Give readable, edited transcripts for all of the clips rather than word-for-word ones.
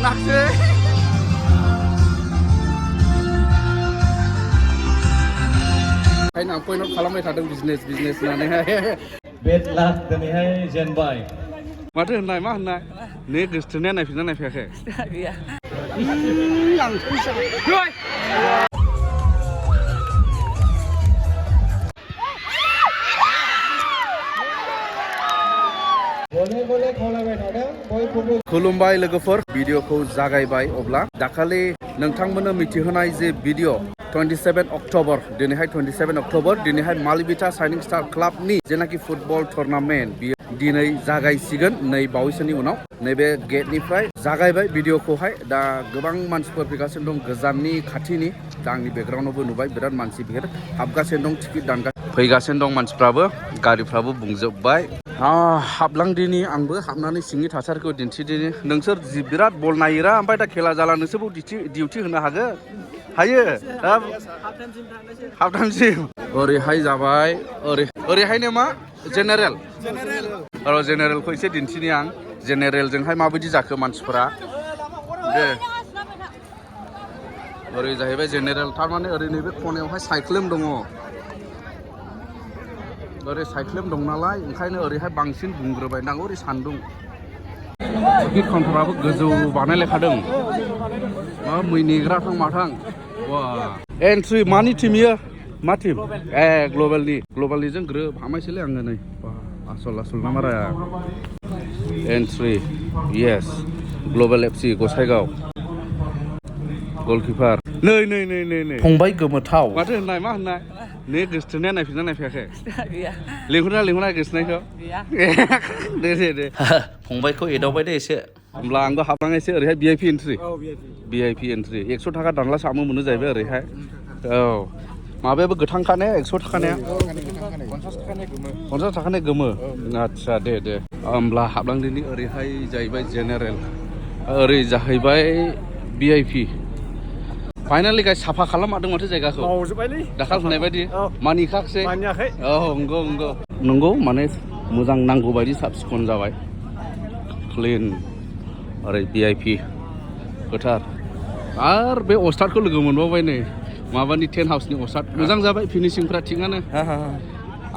खाखसै आं point out खालामबाय थादों बिजनेस होननानैहाय बेड लाक दिनैहाय जेनबाय माथो होननाय मा होननाय नै गोसोथोनाया नायफिनना नायफैयाखै गैया खुलुमबाय लोगोफोर भिडिअखौ जागायबाय अब्ला दाखालि नोंथांमोननो मिथिहोनाय जे भिडिअ 27 अक्ट'बर दिनैहाय 27 अक्ट'बर दिनैहाय मालिविटा शाइनिं स्टार क्लाबनि जेनाखि फुटबल टुर्नामेन्ट बियो दिनै जागायसिगोन नै बावैसोनि उनाव नैबे गेटनिफ्राय जागायबाय भिडिअखौहाय दा गोबां मानसिफोर फैगासिनो दं गोजाननि खाथिनि दा आंनि बेकग्राउन्डआवबो नुबाय बिराद मानसि बिहिर हाबगासिनो दं टिकेट दानगासिनो फैगासिनो दं मानसिफ्राबो गारिफ्राबो बुंजोबबाय हाबलांदिनि आंबो हाबनानै सिंनि थासारिखौ दिन्थिदिनि नोंसोर जि बिराद बल नायोरा ओमफ्राय दा खेला जाला नोंसोरबो डिउटि होनो हागोन हायो हाफ टाइमसिम ओरैहाय जाबाय ओरैहायनो मा जेनेरेल जेनेरेलखौ एसे दिन्थिनि आं जेनेरेलजोंहाय माबायदि जाखो मानसिफोरा दे ओरै जाहैबाय जेनेरेल थारमाने ओरै नैबे खनायावहाय साइक्लेम दङ ओरै साइक्लेम दं नालाय ओंखायनो ओरैहाय बांसिन बुंग्रोबाय नांगौ ओरै सान्दुं टिकेट काउन्टाराबो गोजौ बानायलायखादों मा मै नेग्राथां माथां वा एन्ट्रि मानि टिम इयो मा टिम ग्लबेलनिजों ग्रोब हामायसैलै आङो नै आसल ना मारा entry yes global FC Gossaigaon goalkeeper नै फंबाय गोमोथाव माथो होननाय मा होननाय नै गोसोथोनाया नायफिनना नायफैयाखै गैया लिंहरना गोसोनायखौ दे फंबायखौ एदावबाय दे एसे होमब्ला आंबो हाबलांनोसै ओरैहाय भिआइपि एन्ट्रि 100 थाखा दानला सामो मोनो जाहैबाय ओरैहाय औ माबायाबो गोथांखा ने 100 थाखानिया 50 थाखानि गोमो आदसा दे होमब्ला हाबलांदिनि ओरैहाय जाहैबाय जेनेरेल ओरै जाहैबाय भिआइपि फाइनालि गाय साफा खालामदों माथो जायगाखौ मावजोबबायलै दाखाल होनाय बायदि मानिखाखसै मानियाखै औ नंगौ माने मोजां नांगौ बायदि साब सिखोन जाबाय क्लिन ओरै भिआइपि फोथार आरो बे अस्टादखौ लोगो मोनबावबाय नै माबानि टेन्ट हाउसनि अस्टाद मोजां जाबाय फिनिशिंफ्रा थिगानो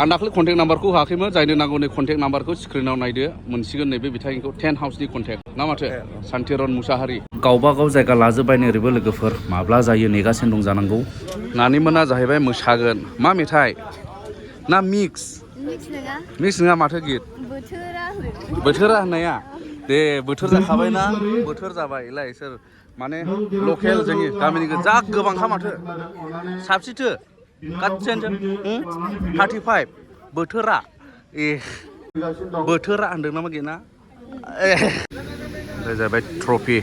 आं दाखालि कन्टेक्ट नाम्बारखौ होआखैमोन जायनो नांगौ नै कन्टेक्ट नाम्बारखौ स्क्रिनाव नायदो मोनसिगोन नैबे बिथांखौ टेन्ट हाउसनि कन्टेक्ट ना माथो सान्तिरन मुसाहारि गावबागाव जायगा लाजोब्बाय ओरैबो लोगोफोर माब्ला जायो नेगासिनो दं जानांगौ नानिमोना जाहैबाय मोसागोन मा मेथाइ ना मिक्स नङा माथो गित बोथोरा होननाया दे बोथोर जाखाबायना बोथोर जाबाय इलाय सोर माने लकेल जोंनि गामिनि जा गोबांखा माथो साबसिथो गासियानो 35 बोथोरा होनदों नामा गेना ओमफ्राय जाबाय ट्रफि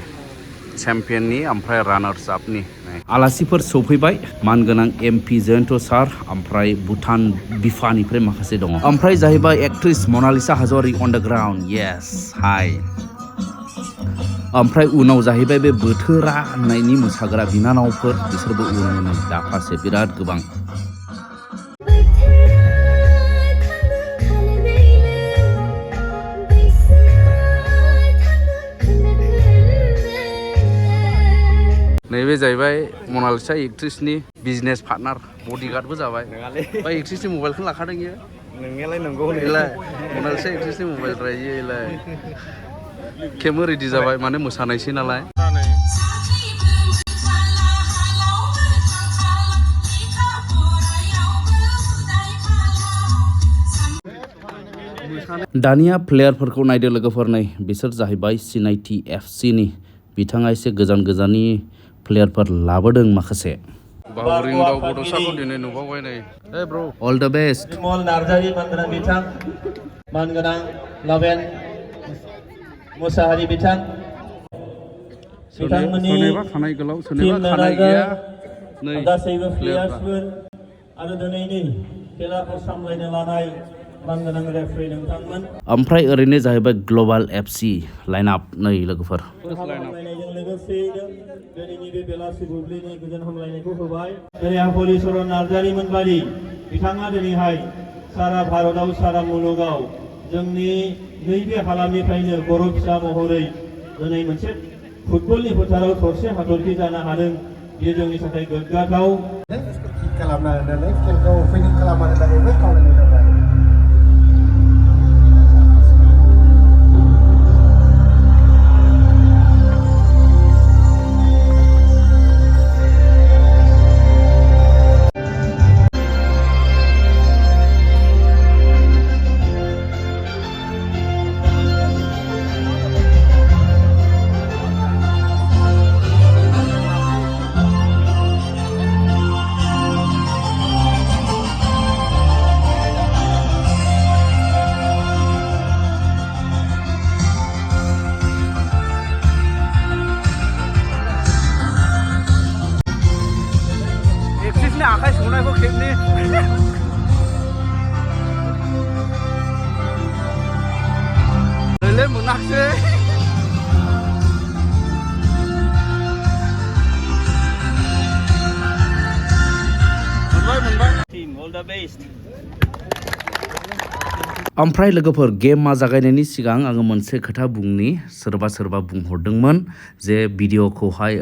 चेम्पियननि ओमफ्राय रानार्स आपनि आलासिफोर सौफैबाय मानगोनां एमपि जयन्त सार ओमफ्राय भुटान बिफानिफ्राय माखासे दङ ओमफ्राय जाहैबाय actress Manalisa Hajowary on the ground yes hi ओमफ्राय उनाव जाहैबाय बे बोथोरा होननायनि मोसाग्रा बिनानावफोर बिसोरबो उनाव दाफासे बिराद गोबां नैबे जाहैबाय मनालिसा एक्ट्रेसनि बिजनेस पार्टनार बडिगार्डबो जाबाय ओमफ्राय एक्ट्रेसनि मबाइलखौनो लाखादों इयो नोंनियालाय नंगौ इलाय मनालिसा एक्ट्रेसनि मबाइल रायो इलाय केमबो रेडि जाबाय माने मोसानायसै नालाय दानिया प्लेयारफोरखौ नायदो लोगोफोर नै बिसोर जाहैबाय सिनाइटि एफसिनि बिथाङा एसे गोजाननि प्लेयारफोर लाबोदों माखासे बावरिं दाव बड'साखौ दिनै नुबावबाय नै हे ब्र all the best Bimal Narzary मानगोनां बिथां मानगोनां लबेन मुसाहारि बिथां बिथांमोननि खानाय गोलाव सोरनिबा खानाय गैया नै गासैबो प्लेयार्सफोर आरो दिनैनि खेलाखौ सामलायनो लानाय मानगोनां रेफारि नोंथांमोन ओमफ्राय ओरैनो जाहैबाय ग्लबेल एफसि लाइनआप नै लोगोफोर हामलायनायजों लोगोसेयैनो दिनैनि बे बेलासि बुब्लिनि गोजोन हामलायनायखौ होबाय जेरै हलिचरन नार्जारिमोन बादि बिथाङा दिनैहाय सारा भारताव सारा मुलुगाव जोंनि नैबे हालामनिफ्रायनो बर' फिसा महरै दिनै मोनसे फुटबलनि फोथाराव थरसे हाथरखि जानो हादों बेयो जोंनि थाखाय गोग्गाथाव खालामना होनानै खेलखौ ओपनिं खालामना होनानैबो खावलायनाय जाबाय आखाइ सौनायखौ खेबनि ओरैनो मोनाखिसै मोनबाय टीम ऑल द बेस्ट ओमफ्राय लोगोफोर गेमा जागायनायनि सिगां आङो मोनसे खोथा बुंनि सोरबा बुंहरदोंमोन जे भिडिअखौहाय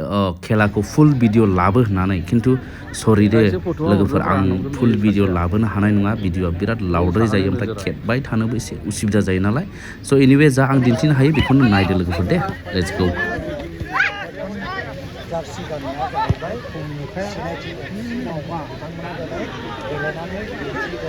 खेलाखौ फुल भिडिअ लाबो होननानै खिन्थु सरि दे लोगोफोर आं फुल भिडिअ लाबोनो हानाय नङा भिडिअआ बिराद लाउद्राय जायो ओमफ्राय खेबबाय थानोबो एसे उसुबिदा जायो नालाय स' एनिवे जा आं दिन्थिनो हायो बेखौनो नायदो लोगोफोर दे लेट्स गो जार्सि गाननाया जाहैबाय फुंनिफ्राय सिनायथिसिमावहा बिथांमोना दिनै गेलेनानै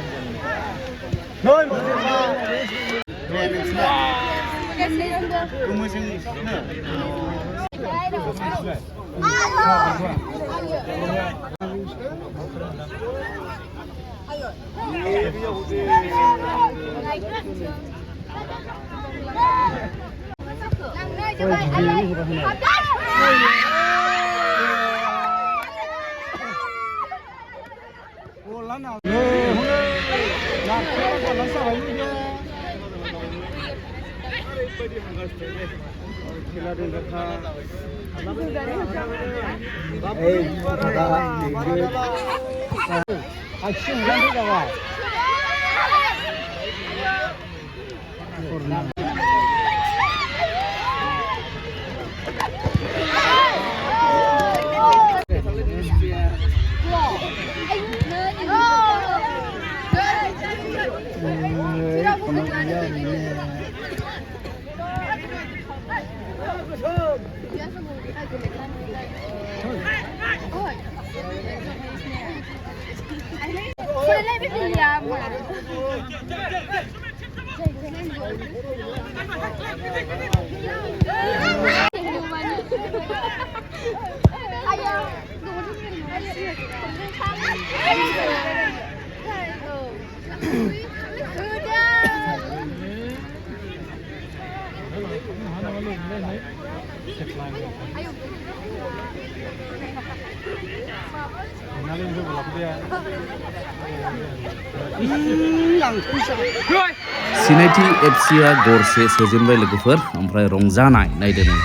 सिनायथि एफसिआ गरसे सोजेनबाय लोगोफोर ओमफ्राय रंजानाय नायदो नों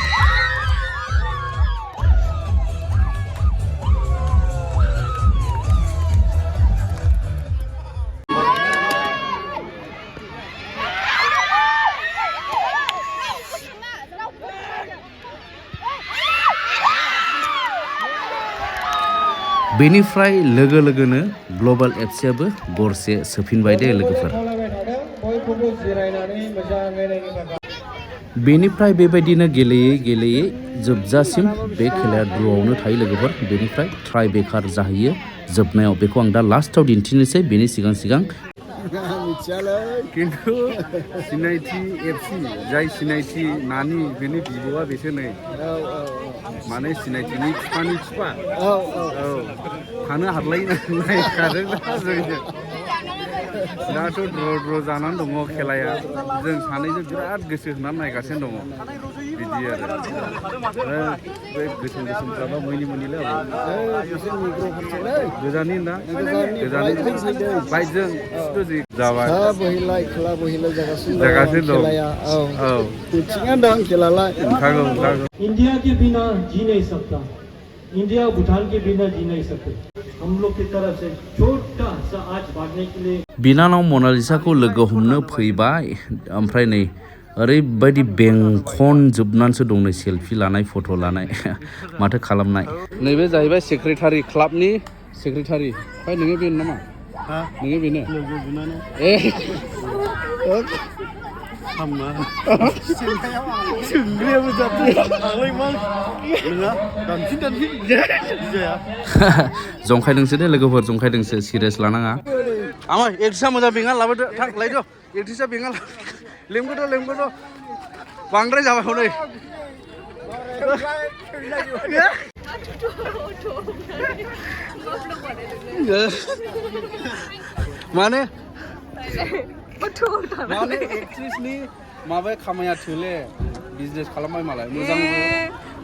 बेनिफ्राय लोगो लोगोनो ग्लबेल एफसिआबो गरसे सोफिनबाय दे लोगोफोर बेनिफ्राय बेबायदिनो गेलेयै जोबजासिम बे खेलाया ड्र'आवनो थायो लोगोफोर बेनिफ्राय ट्राइ बेकार जाहैयो जोबनायाव बेखौ आं दा लास्टआव दिन्थिनोसै बेनि सिगां खिन्थु सिनायथि एफसि जाय सिनायथि नानि बेनि बिब'आ बेसो नै माने सिनायथिनि बिफानि बिफा थानो हालायनायखादों जोंजों दाथ' ड्र' जानानै दङ खेलाया जों सानैजों बिराद गोसो होनानै नायगासिनो दङ बिदि आरो बे गोसोम गोसोमफ्राबा मैनि गोजाननि ना गोजाननि बाइकजों जाबाय जागासिनो दं इंडिया के बिना जी नहीं सकता इंडिया भूटान के बिना जी नहीं सकते हम लोग की तरफ से छोटा सा आज बांटने के लिए बिनानाव मनालिसाखौ लोगो हमनो फैबाय ओमफ्राय नै ओरैबायदि बेंखनजोबनानैसो दं नै सेलफि लानाय फट' लानाय माथो खालामनाय नैबे जाहैबाय सेक्रेटारि क्लाबनि सेक्रेटारि ओमफ्राय नोङो बेनो नामा नोङो बेनो ए हामा सोंग्रायाबो जाबाय आंलाय मा नोंहा दानफिन जाया जंखायदोंसो दे लोगोफोर जंखायदोंसो सिरियास लानाङा आमाय एक्ट्रिसा मोजां बेंगा लाबोदो थां लायदो एक्ट्रिसा बेंगा लेंबोदो बांद्राय जाबाय हनै माने एक्ट्रिसनि माबाया खामाया थोले बिजनेस खालामबाय मालाय मोजां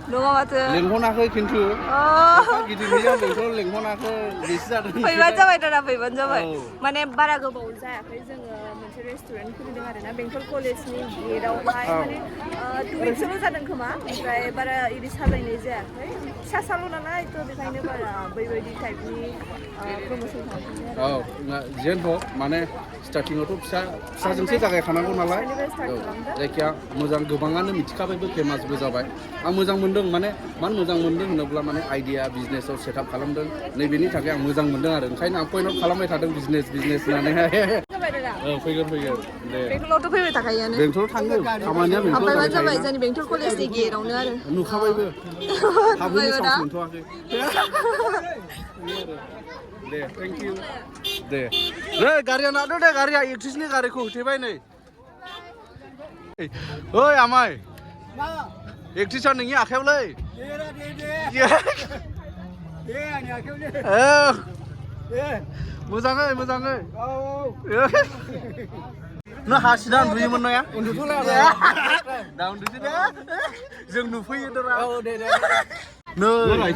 नङा माथो लेंहनाखै खिन्थु गिदिर बेंथल लेंहनाखै बेसो जादों फैबानो जाबाय दादा फैबानो जाबाय माने बारा गोबाव जायाखै जोङो मोनसे रेस्टुरेन्ट खुलिदों आरोना बेंटल कलेजनि गेटआवहाय माने 2 weeks जादों खोमा ओमफ्राय बारा इदि साजायनाय जायाखै फिसा साल' नालाय थ' बेखायनो बारा बैबायदि टाइपनि प्रमोसन खालामदों औ जेन हक माने स्टार्टिंआवथ' फिसाजोंसो जागायखानांगौ नालाय जायखिया मोजां गोबाङानो मिथिखाबायबो फेमासबो जाबाय आं मोजां मोनदों माने मानो मोजां मोनदों होनोब्ला माने आइडिया बिजनेसाव सेटआप खालामदों नैबेनि थाखाय आं मोजां मोनदों आरो ओंखायनो आं पइन्ट आउट खालामबाय थादों बिजनेस होननानैहाय औ फैगोन दे बेंटलावथ' फैबाय थाखायोआनो बेंटलाव थाङो खामानिया बेंटलाव जाबाय जोंनि बेंटल कलेजनि गेटआवनो आरो नुखाबायबो हाबैनो सान्स मोनथ'वाखै दे थेंक इउ दे गारिया नारदो दे गारिया एक्ट्रिसनि गारिखौ होथेबाय नै ओइ आमाय एक्ट्रिसा नोंनि आखायावलै मोजाङै नों हासिना उन्दुयोमोन नाया दा उन्दुसै दे जों नुफैयो दरा नै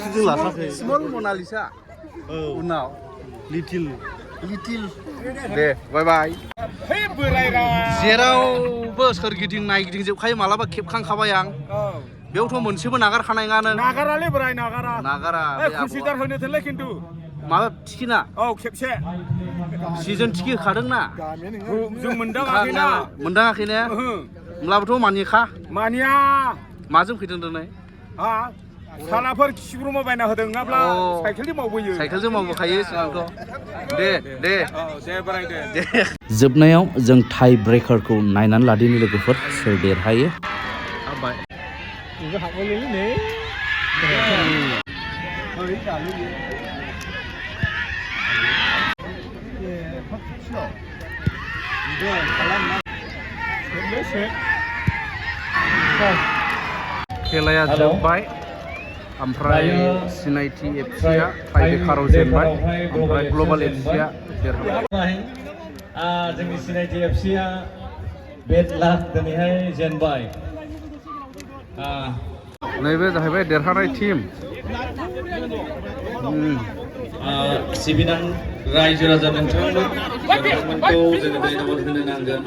स्मल मनालिसा उनाव लिटिल दे बाय बाय जेरावबो सोरगिदिं नायगिदिंजोबखायो मालाबा खेबखांखाबाय आं बेयावथ' मोनसेबो नागारखानाय नङा नों नागारालै बोराय नागारा कनसिडार होनो थोनलै खिन्थु माबा टिकिना औ खेबसे सिजन टिकि होखादोंना जों मोनदाङाखैना मोनदाङाखै ने होमब्लाबोथ' मानिया माजों फैदों दिनै सालाफोर खिब्रुमा बायना होदों नङाब्ला साइकेलजों मावबोयो साइकेलजों मावबोखायो सिगांथ' दे बोराय दे जोबनायाव जों टाइ ब्रेकारखौ नायनानै लादिनि लोगोफोर सोर देरहायो खेलाया जोब्बाय ओमफ्राय सिनायथि एफसिया टाइ ब्रेकाराव जेनबाय ओमफ्राय ग्लबेल एफसिया देरहाबाय जोंनि सिनायथि एफसिया बेड लाख दिनैहाय जेनबाय नैबे जाहैबाय देरहानाय टीम सिबिनां रायजो राजा नोंथांमोनखौ जोङो धन्यबाद होनो नांगोन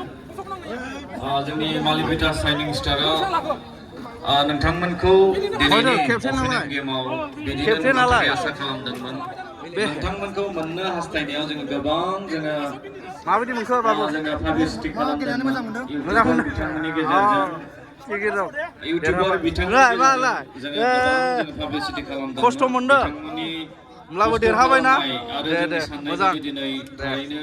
जोंनि मालिभिटा साइनिं स्टारा नोंथांमोनखौ दिनैनि ओपनिं गेमाव बिदिनो आसा खालामदोंमोन नोंथांमोनखौ मोननो हास्थायनायाव जोङो गोबां माबायदि मोनखो बाबु जोङो पाब्लिसिटि खालामदोंमोन इउटिउबर बिथांमोननि गेजेरजों इउटिउबर बिथांमोननि जोङो पाब्लिसिटि खालामदोंमोन खस्थ' मोनदों बिथांमोननि होमब्लाबो देरहाबायना आरो जोंनि साननायखौ दिनै थारैनो